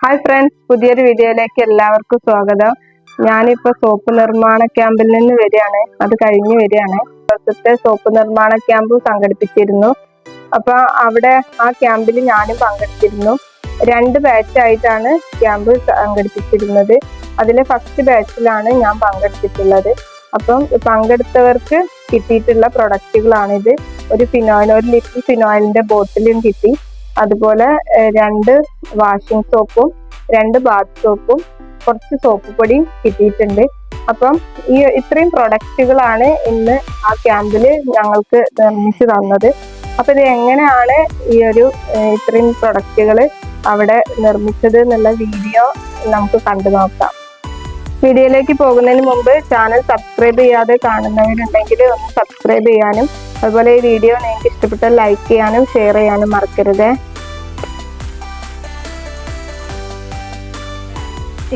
Hi friends, പുതിയൊരു വീഡിയോയിലേക്ക് എല്ലാവർക്കും സ്വാഗതം. ഞാനിപ്പോൾ സോപ്പ് നിർമ്മാണ ക്യാമ്പിൽ നിന്ന് വരികയാണ്. അത് കഴിഞ്ഞ് വരികയാണ്. ദിവസത്തെ സോപ്പ് നിർമ്മാണ ക്യാമ്പ് സംഘടിപ്പിച്ചിരുന്നു. അപ്പോൾ അവിടെ ആ ക്യാമ്പിൽ ഞാനും പങ്കെടുത്തിരുന്നു. 2 ബാച്ചായിട്ടാണ് ക്യാമ്പ് സംഘടിപ്പിച്ചിരുന്നത്. അതിലെ ഫസ്റ്റ് ബാച്ചിലാണ് ഞാൻ പങ്കെടുത്തിട്ടുള്ളത്. അപ്പം പങ്കെടുത്തവർക്ക് കിട്ടിയിട്ടുള്ള പ്രൊഡക്റ്റുകളാണിത്. ഒരു ലിറ്റർ ഫിനോയിലിന്റെ ബോട്ടിലും കിട്ടി. അതുപോലെ 2 വാഷിംഗ് സോപ്പും 2 ബാത്ത് സോപ്പും കുറച്ച് സോപ്പ് പൊടിയും കിട്ടിയിട്ടുണ്ട്. അപ്പം ഇത്രയും പ്രൊഡക്റ്റുകളാണ് ഇന്ന് ആ ക്യാമ്പിൽ ഞങ്ങൾക്ക് നിർമ്മിച്ചു തന്നത്. അപ്പൊ ഇത് എങ്ങനെയാണ് ഇത്രയും പ്രൊഡക്റ്റുകൾ അവിടെ നിർമ്മിച്ചത് എന്നുള്ള വീഡിയോ നമുക്ക് കണ്ടു നോക്കാം. വീഡിയോയിലേക്ക് പോകുന്നതിന് മുമ്പ് ചാനൽ സബ്സ്ക്രൈബ് ചെയ്യാതെ കാണുന്നവരുണ്ടെങ്കിൽ ഒന്ന് സബ്സ്ക്രൈബ് ചെയ്യാനും അതുപോലെ ഈ വീഡിയോ നിങ്ങൾക്ക് ഇഷ്ടപ്പെട്ടാൽ ലൈക്ക് ചെയ്യാനും ഷെയർ ചെയ്യാനും മറക്കരുത്.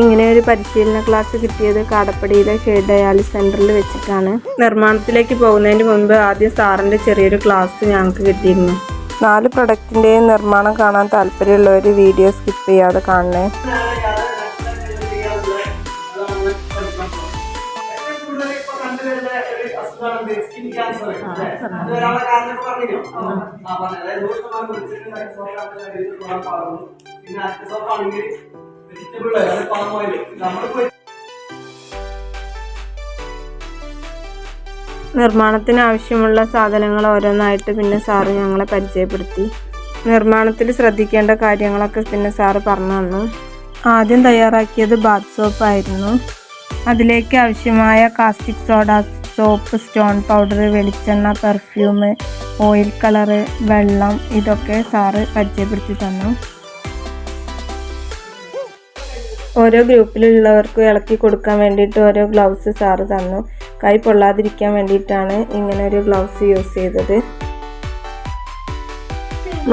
ഇങ്ങനെ ഒരു പരിശീലന ക്ലാസ് കിട്ടിയത് കാടപ്പടിയിലെ ഷെയ്ഡ് ഡയാലിസിസ് സെന്ററിൽ വെച്ചിട്ടാണ്. നിർമ്മാണത്തിലേക്ക് പോകുന്നതിന് മുമ്പ് ആദ്യം സാറിന്റെ ചെറിയൊരു ക്ലാസ് ഞങ്ങൾക്ക് കിട്ടിയിരുന്നു. 4 പ്രൊഡക്റ്റിന്റെയും നിർമ്മാണം കാണാൻ താല്പര്യമുള്ളവർ വീഡിയോ സ്കിപ്പ് ചെയ്യാതെ കാണണേ. നിർമ്മാണത്തിന് ആവശ്യമുള്ള സാധനങ്ങൾ ഓരോന്നായിട്ട് പിന്നെ സാറ് ഞങ്ങളെ പരിചയപ്പെടുത്തി. നിർമ്മാണത്തിൽ ശ്രദ്ധിക്കേണ്ട കാര്യങ്ങളൊക്കെ പിന്നെ സാറ് പറഞ്ഞു തന്നു. ആദ്യം തയ്യാറാക്കിയത് ബാത്ത് സോപ്പ് ആയിരുന്നു. അതിലേക്ക് ആവശ്യമായ caustic soda, soap, stone powder, വെളിച്ചെണ്ണ, പെർഫ്യൂം, ഓയിൽ കളറ്, വെള്ളം, ഇതൊക്കെ സാറ് പരിചയപ്പെടുത്തി തന്നു. ഓരോ ഗ്രൂപ്പിലുള്ളവർക്കും ഇളക്കി കൊടുക്കാൻ വേണ്ടിയിട്ട് ഓരോ ഗ്ലൗസ് സാറ് തന്നു. കൈ പൊള്ളാതിരിക്കാൻ വേണ്ടിയിട്ടാണ് ഇങ്ങനെ ഒരു ഗ്ലൗസ് യൂസ് ചെയ്തത്.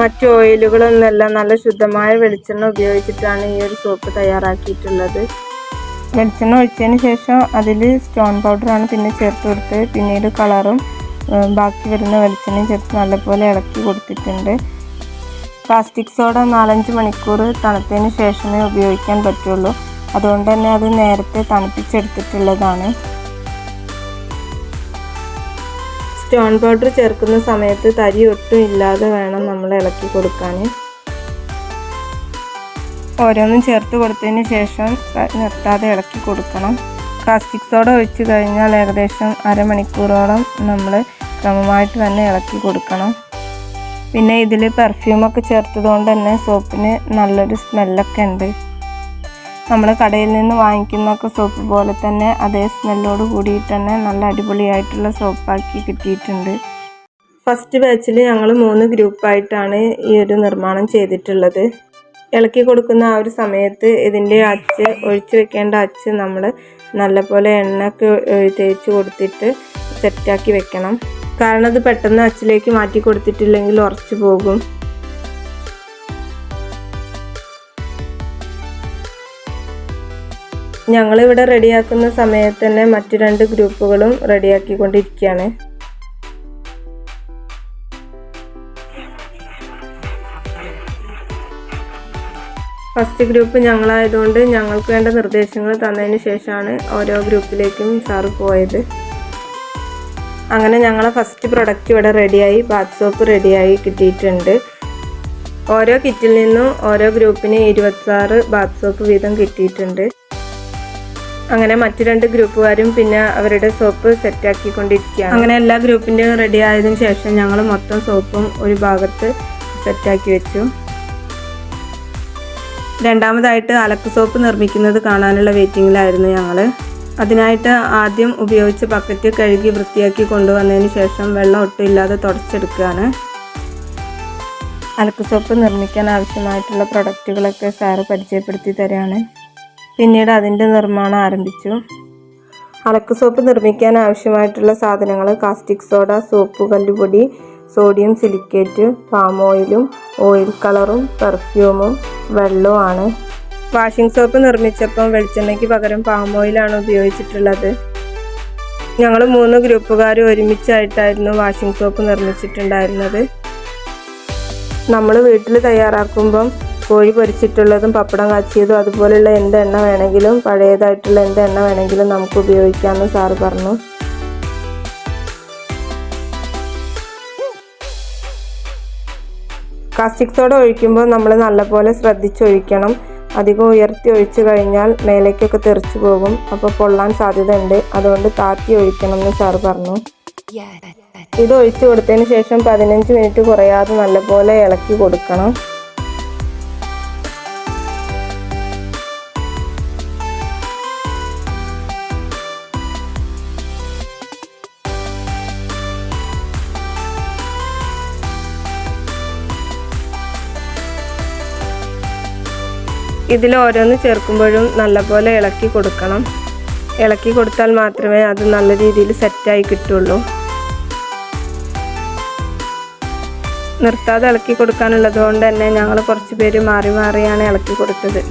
മറ്റു ഓയിലുകളൊന്നുമല്ല, നല്ല ശുദ്ധമായ വെളിച്ചെണ്ണ ഉപയോഗിച്ചിട്ടാണ് ഈ ഒരു സോപ്പ് തയ്യാറാക്കിയിട്ടുള്ളത്. വെളിച്ചെണ്ണ ഒഴിച്ചതിന് ശേഷം അതിൽ സ്റ്റോൺ പൗഡറാണ് പിന്നെ ചേർത്ത് കൊടുത്ത്, പിന്നീട് കളറും ബാക്കി വരുന്ന വെളിച്ചെണ്ണയും ചേർത്ത് നല്ലപോലെ ഇളക്കി കൊടുത്തിട്ടുണ്ട്. പ്ലാസ്റ്റിക് സോഡ 4-5 മണിക്കൂർ തണുത്തതിന് ശേഷമേ ഉപയോഗിക്കാൻ പറ്റുള്ളൂ. അതുകൊണ്ട് തന്നെ അത് നേരത്തെ തണുപ്പിച്ചെടുത്തിട്ടുള്ളതാണ്. സ്റ്റോൺ പൗഡർ ചേർക്കുന്ന സമയത്ത് തരി ഒട്ടും ഇല്ലാതെ വേണം നമ്മൾ ഇളക്കി കൊടുക്കാൻ. ഓരോന്നും ചേർത്ത് കൊടുത്തതിന് ശേഷം നിർത്താതെ ഇളക്കി കൊടുക്കണം. പ്ലാസ്റ്റിക് സോഡ ഒഴിച്ച് കഴിഞ്ഞാൽ ഏകദേശം അരമണിക്കൂറോളം നമ്മൾ ക്രമമായിട്ട് തന്നെ ഇളക്കി കൊടുക്കണം. പിന്നെ ഇതിൽ പെർഫ്യൂമൊക്കെ ചേർത്തത് കൊണ്ട് തന്നെ സോപ്പിന് നല്ലൊരു സ്മെല്ലൊക്കെ ഉണ്ട്. നമ്മൾ കടയിൽ നിന്ന് വാങ്ങിക്കുന്നൊക്കെ സോപ്പ് പോലെ തന്നെ അതേ സ്മെല്ലോട് കൂടിയിട്ട് തന്നെ നല്ല അടിപൊളിയായിട്ടുള്ള സോപ്പാക്കി കിട്ടിയിട്ടുണ്ട്. ഫസ്റ്റ് ബാച്ചിൽ ഞങ്ങൾ 3 ഗ്രൂപ്പായിട്ടാണ് ഈ ഒരു നിർമ്മാണം ചെയ്തിട്ടുള്ളത്. ഇളക്കി കൊടുക്കുന്ന ആ ഒരു സമയത്ത് ഇതിൻ്റെ ഒഴിച്ചു വെക്കേണ്ട അച്ച് നമ്മൾ നല്ലപോലെ എണ്ണയൊക്കെ തേച്ച് കൊടുത്തിട്ട് സെറ്റാക്കി വെക്കണം. കാരണം അത് പെട്ടെന്ന് അച്ചിലേക്ക് മാറ്റി കൊടുത്തിട്ടില്ലെങ്കിൽ ഉറച്ചു പോകും. ഞങ്ങളിവിടെ റെഡിയാക്കുന്ന സമയത്ത് തന്നെ മറ്റു 2 ഗ്രൂപ്പുകളും റെഡിയാക്കിക്കൊണ്ടിരിക്കുകയാണ്. ഫസ്റ്റ് ഗ്രൂപ്പ് ഞങ്ങളായതുകൊണ്ട് ഞങ്ങൾക്ക് വേണ്ട നിർദ്ദേശങ്ങൾ തന്നതിന് ശേഷമാണ് ഓരോ ഗ്രൂപ്പിലേക്കും സാറ് പോയത്. അങ്ങനെ ഞങ്ങളെ ഫസ്റ്റ് പ്രൊഡക്റ്റ് ഇവിടെ റെഡിയായി. ബാത്ത് സോപ്പ് റെഡിയായി കിട്ടിയിട്ടുണ്ട്. ഓരോ കിറ്റിൽ നിന്നും ഓരോ ഗ്രൂപ്പിന് 26 ബാത്ത് സോപ്പ് വീതം കിട്ടിയിട്ടുണ്ട്. അങ്ങനെ മറ്റു 2 ഗ്രൂപ്പുകാരും പിന്നെ അവരുടെ സോപ്പ് സെറ്റാക്കിക്കൊണ്ടിരിക്കുകയാണ്. അങ്ങനെ എല്ലാ ഗ്രൂപ്പിൻ്റെയും റെഡി ആയതിനു ശേഷം ഞങ്ങൾ മൊത്തം സോപ്പും ഒരു ഭാഗത്ത് സെറ്റാക്കി വെച്ചു. രണ്ടാമതായിട്ട് അലക്ക് സോപ്പ് നിർമ്മിക്കുന്നത് കാണാനുള്ള വെയിറ്റിങ്ങിലായിരുന്നു ഞങ്ങൾ. അതിനായിട്ട് ആദ്യം ഉപയോഗിച്ച ബക്കറ്റ് കഴുകി വൃത്തിയാക്കി കൊണ്ടുവന്നതിന് ശേഷം വെള്ളം ഒട്ടും ഇല്ലാതെ തുടച്ചെടുക്കുകയാണ്. അലക്ക് സോപ്പ് നിർമ്മിക്കാൻ ആവശ്യമായിട്ടുള്ള പ്രൊഡക്റ്റുകളൊക്കെ സാറ് പരിചയപ്പെടുത്തി തരാണ്. പിന്നീട് അതിൻ്റെ നിർമ്മാണം ആരംഭിച്ചു. അലക്ക് സോപ്പ് നിർമ്മിക്കാൻ ആവശ്യമായിട്ടുള്ള സാധനങ്ങൾ കാസ്റ്റിക് സോഡ, സോപ്പ് കല്ലുപൊടി, സോഡിയം സിലിക്കേറ്റ്, പാം ഓയിലും ഓയിൽ കളറും പെർഫ്യൂമും വെള്ളവുമാണ്. വാഷിംഗ് സോപ്പ് നിർമ്മിച്ചപ്പോൾ വെളിച്ചെണ്ണയ്ക്ക് പകരം പാം ഓയിലാണ് ഉപയോഗിച്ചിട്ടുള്ളത്. ഞങ്ങൾ 3 ഗ്രൂപ്പുകാർ ഒരുമിച്ചായിട്ടായിരുന്നു വാഷിംഗ് സോപ്പ് നിർമ്മിച്ചിട്ടുണ്ടായിരുന്നത്. നമ്മൾ വീട്ടിൽ തയ്യാറാക്കുമ്പം കോഴി പൊരിച്ചിട്ടുള്ളതും പപ്പടം കാച്ചിയതും അതുപോലെയുള്ള എന്ത് എണ്ണ വേണമെങ്കിലും പഴയതായിട്ടുള്ള എന്ത് എണ്ണ വേണമെങ്കിലും നമുക്ക് ഉപയോഗിക്കാമെന്ന് സാറ് പറഞ്ഞു. കാസ്റ്റിക് സോഡ ഒഴിക്കുമ്പോൾ നമ്മൾ നല്ലപോലെ ശ്രദ്ധിച്ചൊഴിക്കണം. അധികം ഉയർത്തി ഒഴിച്ചു കഴിഞ്ഞാൽ മേലേക്കൊക്കെ തെറിച്ചു പോകും, അപ്പോൾ പൊള്ളാൻ സാധ്യതയുണ്ട്. അതുകൊണ്ട് താത്തി ഒഴിക്കണം എന്ന് സാറ് പറഞ്ഞു. ഇത് ഒഴിച്ചു കൊടുത്തതിന് ശേഷം 15 മിനിറ്റ് കുറയാതെ നല്ലപോലെ ഇളക്കി കൊടുക്കണം. ഇതിൽ ഓരോന്ന് ചേർക്കുമ്പോഴും നല്ലപോലെ ഇളക്കി കൊടുക്കണം. ഇളക്കി കൊടുത്താൽ മാത്രമേ അത് നല്ല രീതിയിൽ സെറ്റായി കിട്ടുള്ളൂ. നിർത്താതെ ഇളക്കി കൊടുക്കാനുള്ളത് കൊണ്ട് തന്നെ ഞങ്ങൾ കുറച്ച് പേര് മാറി മാറിയാണ് ഇളക്കി കൊടുത്തത്.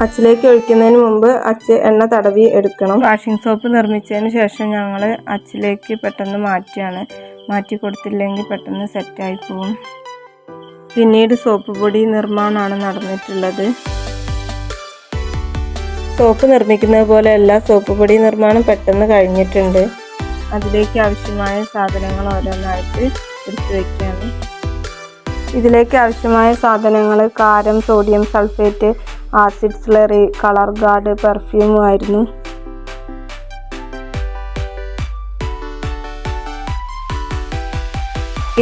അച്ചിലേക്ക് ഒഴിക്കുന്നതിന് മുമ്പ് എണ്ണ തടവി എടുക്കണം. വാഷിംഗ് സോപ്പ് നിർമ്മിച്ചതിന് ശേഷം ഞങ്ങൾ അച്ചിലേക്ക് പെട്ടെന്ന് മാറ്റി കൊടുത്തില്ലെങ്കിൽ പെട്ടെന്ന് സെറ്റായി പോകും. പിന്നീട് സോപ്പ് പൊടി നിർമ്മാണമാണ് നടന്നിട്ടുള്ളത്. സോപ്പ് നിർമ്മിക്കുന്നത് പോലെയല്ല, സോപ്പ് പൊടി നിർമ്മാണം പെട്ടെന്ന് കഴിഞ്ഞിട്ടുണ്ട്. അതിലേക്ക് ആവശ്യമായ സാധനങ്ങൾ ഓരോന്നായിട്ട് എടുത്തു വയ്ക്കുകയാണ്. ഇതിലേക്ക് ആവശ്യമായ സാധനങ്ങൾ കാരം, sodium sulphate, acid slurry, colour guard, പെർഫ്യൂമും ആയിരുന്നു.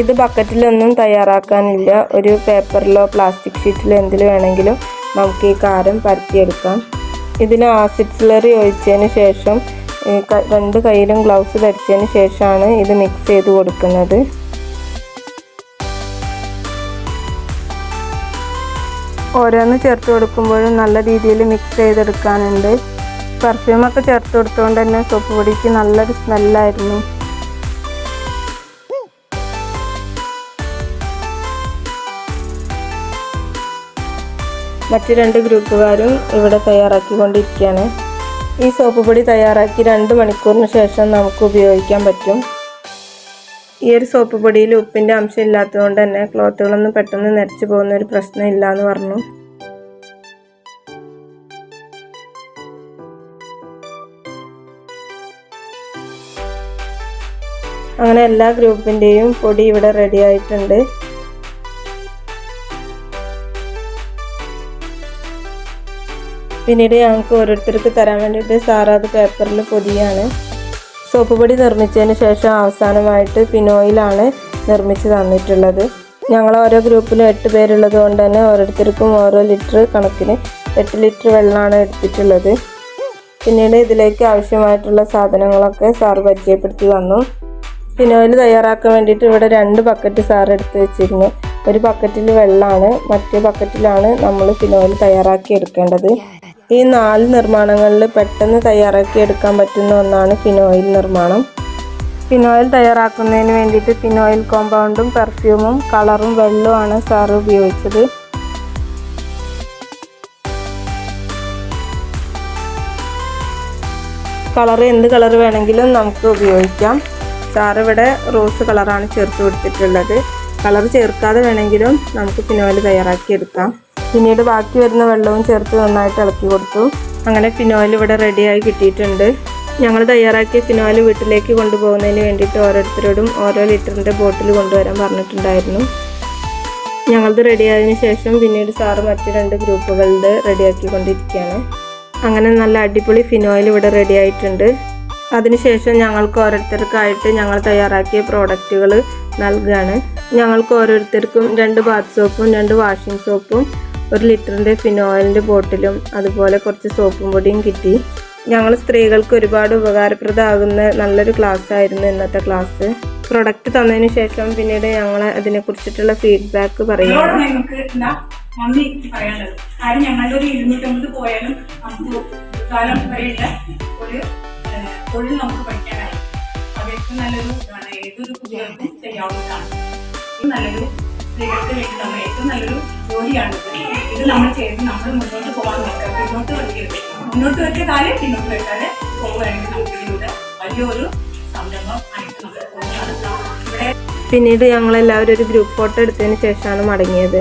ഇത് ബക്കറ്റിലൊന്നും തയ്യാറാക്കാനില്ല. ഒരു പേപ്പറിലോ പ്ലാസ്റ്റിക് ഷീറ്റിലോ എന്തിൽ വേണമെങ്കിലും നമുക്ക് ഈ കാരം പരത്തിയെടുക്കാം. ഇതിന് ആസിഡ് സ്ലറി ഒഴിച്ചതിന് ശേഷം 2 കൈയിലും ഗ്ലൗസ് ധരിച്ചതിന് ശേഷമാണ് ഇത് മിക്സ് ചെയ്ത് കൊടുക്കുന്നത്. ഓരോന്ന് ചേർത്ത് കൊടുക്കുമ്പോഴും നല്ല രീതിയിൽ മിക്സ് ചെയ്തെടുക്കാനുണ്ട്. പെർഫ്യൂമൊക്കെ ചേർത്ത് കൊടുത്തുകൊണ്ട് തന്നെ സോപ്പ് പൊടിക്ക് നല്ലൊരു സ്മെല്ലായിരുന്നു. മറ്റ് 2 ഗ്രൂപ്പുകാരും ഇവിടെ തയ്യാറാക്കിക്കൊണ്ടിരിക്കുകയാണ്. ഈ സോപ്പ് പൊടി തയ്യാറാക്കി 2 മണിക്കൂറിന് ശേഷം നമുക്ക് ഉപയോഗിക്കാൻ പറ്റും. ഈ ഒരു സോപ്പ് പൊടിയിൽ ഉപ്പിൻ്റെ അംശം ഇല്ലാത്തതുകൊണ്ട് തന്നെ ക്ലോത്തുകളൊന്നും പെട്ടെന്ന് നരച്ചു പോകുന്ന ഒരു പ്രശ്നം ഇല്ല എന്ന് പറഞ്ഞു. അങ്ങനെ എല്ലാ ഗ്രൂപ്പിൻ്റെയും പൊടി ഇവിടെ റെഡി ആയിട്ടുണ്ട്. പിന്നീട് ഞങ്ങൾക്ക് ഓരോരുത്തർക്ക് തരാൻ വേണ്ടിയിട്ട് സാർ അത് പേപ്പറിൽ പൊതിയാണ്. സോപ്പ് പൊടി നിർമ്മിച്ചതിന് ശേഷം അവസാനമായിട്ട് ഫിനോയിലാണ് നിർമ്മിച്ച് തന്നിട്ടുള്ളത്. ഞങ്ങൾ ഓരോ ഗ്രൂപ്പിലും 8 പേരുള്ളത് കൊണ്ട് തന്നെ ഓരോരുത്തർക്കും ഓരോ ലിറ്റർ കണക്കിന് 8 ലിറ്റർ വെള്ളമാണ് എടുത്തിട്ടുള്ളത്. പിന്നീട് ഇതിലേക്ക് ആവശ്യമായിട്ടുള്ള സാധനങ്ങളൊക്കെ സാർ പരിചയപ്പെടുത്തി തന്നു. ഫിനോയിൽ തയ്യാറാക്കാൻ വേണ്ടിയിട്ട് ഇവിടെ 2 ബക്കറ്റ് സാർ എടുത്ത് വെച്ചിരുന്നു. ഒരു ബക്കറ്റിൽ വെള്ളമാണ്, മറ്റേ ബക്കറ്റിലാണ് നമ്മൾ ഫിനോയിൽ തയ്യാറാക്കി എടുക്കേണ്ടത്. ഈ 4 നിർമ്മാണങ്ങളിൽ പെട്ടെന്ന് തയ്യാറാക്കി എടുക്കാൻ പറ്റുന്ന ഒന്നാണ് ഫിനോയിൽ നിർമ്മാണം. ഫിനോയിൽ തയ്യാറാക്കുന്നതിന് വേണ്ടിയിട്ട് ഫിനോയിൽ കോമ്പൗണ്ടും പെർഫ്യൂമും കളറും വെള്ളവുമാണ് സാർ ഉപയോഗിച്ചത്. കളർ എന്ത് കളർ വേണമെങ്കിലും നമുക്ക് ഉപയോഗിക്കാം. സാർ ഇവിടെ റോസ് കളറാണ് ചേർത്ത് കൊടുത്തിട്ടുള്ളത്. കളർ ചേർക്കാതെ വേണമെങ്കിലും നമുക്ക് ഫിനോയിൽ തയ്യാറാക്കി എടുക്കാം. പിന്നീട് ബാക്കി വരുന്ന വെള്ളവും ചേർത്ത് നന്നായിട്ട് ഇളക്കി കൊടുത്തു. അങ്ങനെ ഫിനോയിൽ ഇവിടെ റെഡിയായി കിട്ടിയിട്ടുണ്ട്. ഞങ്ങൾ തയ്യാറാക്കിയ ഫിനോയിൽ വീട്ടിലേക്ക് കൊണ്ടുപോകുന്നതിന് വേണ്ടിയിട്ട് ഓരോരുത്തരോടും ഓരോ ലിറ്ററിൻ്റെ ബോട്ടിൽ കൊണ്ടുവരാൻ പറഞ്ഞിട്ടുണ്ടായിരുന്നു. ഞങ്ങളത് റെഡിയായതിനു ശേഷം പിന്നീട് സാറ് മറ്റ് 2 ഗ്രൂപ്പുകളുടെ റെഡിയാക്കിക്കൊണ്ടിരിക്കുകയാണ്. അങ്ങനെ നല്ല അടിപൊളി ഫിനോയിൽ ഇവിടെ റെഡി ആയിട്ടുണ്ട്. അതിനുശേഷം ഞങ്ങൾക്ക് ഓരോരുത്തർക്കായിട്ട് ഞങ്ങൾ തയ്യാറാക്കിയ പ്രോഡക്റ്റുകൾ നൽകുകയാണ്. ഞങ്ങൾക്ക് ഓരോരുത്തർക്കും 2 ബാത്ത് സോപ്പും 2 വാഷിംഗ് സോപ്പും 1 ലിറ്ററിൻ്റെ ഫിനോയിലിൻ്റെ ബോട്ടിലും അതുപോലെ കുറച്ച് സോപ്പും പൊടിയും കിട്ടി. ഞങ്ങൾ സ്ത്രീകൾക്ക് ഒരുപാട് ഉപകാരപ്രദമാകുന്ന നല്ലൊരു ക്ലാസ് ആയിരുന്നു ഇന്നത്തെ ക്ലാസ്. പ്രൊഡക്റ്റ് തന്നതിന് ശേഷം പിന്നീട് ഞങ്ങൾ അതിനെക്കുറിച്ചിട്ടുള്ള ഫീഡ്ബാക്ക് പറയുകയാണ്. നന്ദി പറയാനുള്ളത്. കാരണം ഞങ്ങളുടെ ഒരു 250 പോയാലും നമുക്ക് കാലം വരെയുള്ള ഒരു തൊഴിൽ നമുക്ക് പഠിക്കാനായി. അത് ഏറ്റവും നല്ലൊരു ഇതാണ്. ഏതൊരു കുട്ടികൾക്കും ചെയ്യാവുന്നതാണ്. നല്ലൊരു സ്ത്രീകൾക്ക് വേണ്ടി നമ്മൾ ഏറ്റവും നല്ലൊരു ജോലിയാണ് ഇത് നമ്മൾ ചെയ്ത് നമ്മൾ മുന്നോട്ട് പോകാൻ നോക്കുക. പിന്നോട്ട് വയ്ക്കരുത്. മുന്നോട്ട് വെച്ച കാലം പിന്നോട്ട് വെക്കാതെ പോവുകയാണെങ്കിൽ നമുക്ക് ഇതിലൂടെ വലിയൊരു സംരംഭം ആയിട്ട് നമുക്ക് നടത്താം. ഇവിടെ പിന്നീട് ഞങ്ങളെല്ലാവരും ഒരു ഗ്രൂപ്പ് ഫോട്ടോ എടുത്തതിന് ശേഷമാണ് മടങ്ങിയത്.